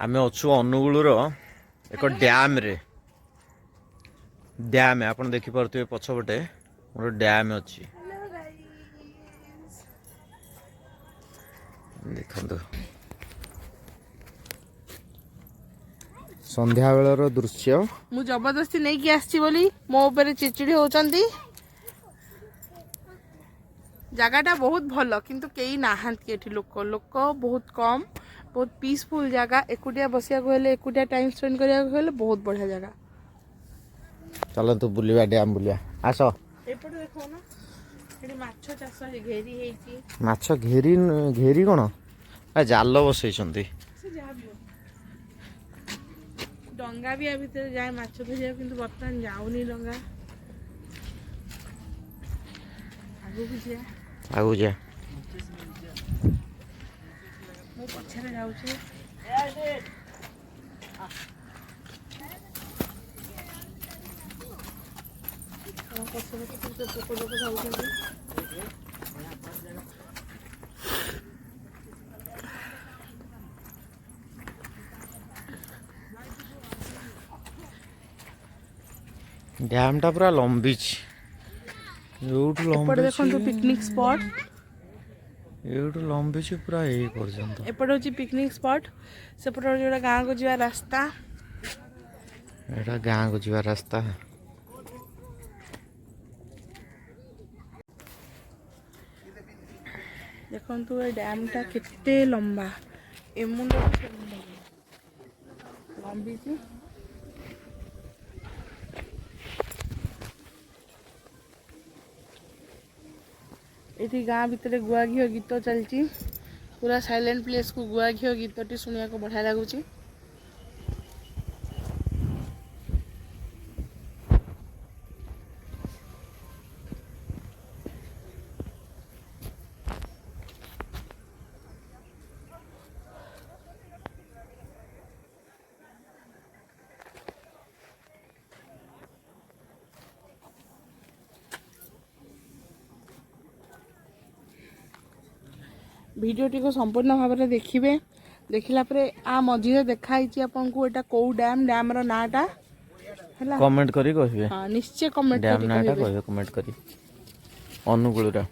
आमे अच्छु अनुगुलर एक डैम रे डैम आपन देखि पारथुबे पछपटे मोर डैम अछि देखंतु संध्या बेलर दृश्य मु जबरदस्ती नहीं कि आछि बोली मो ऊपर चिचिड़ी होचंती जगहटा बहुत भल किंतु केही नाहांती एठी लोक लोक बहुत कम बहुत पीसफुल जगह एकुटिया बसिया को हेले एकुटिया टाइम स्पेंड करिया को हेले बहुत बढ़िया जगह चलो तू बुलिया डैम बुलिया आसो एपट देखो ना एठी माछ चाष घेरी हेची माछ घेरी घेरी कोन आ जाल बसैछंती से जाबो डंगा भी आ भीतर जाए माछ धरिया किंतु बर्तमान जाउनी डंगा आगो भी जा आगु जा मो पछरे जाउछे पछरे तो पोको लोक जाउछंती डैम टा पूरा लंबी यूटू एपट लंबी देखो पिकनिक स्पॉट यूटू लंबी पूरा यही पर्यंत एपट होची पिकनिक स्पॉट सेपट जोड़ा गाँ को जीवा रास्ता एटा गाँ को जीवा रास्ता देखंतु ए डैम टा कितने लंबा ए मुंड लंबी छी एठी गाँ भितर गुआ घिओ गीत चलची पूरा साइलेंट प्लेस को गुआ घिओ गीतटी सुनिया को बढ़िया लागुची भिडियोटी को संपूर्ण भाव में देखिए देखला परे आ मझिरे देखाई आपको एटा कौ डैम डैम रो नाटा हैला कमेंट करी कहबे हां निश्चय कमेंट डैम करी नाटा कहबे कमेंट करी अनुगुलरा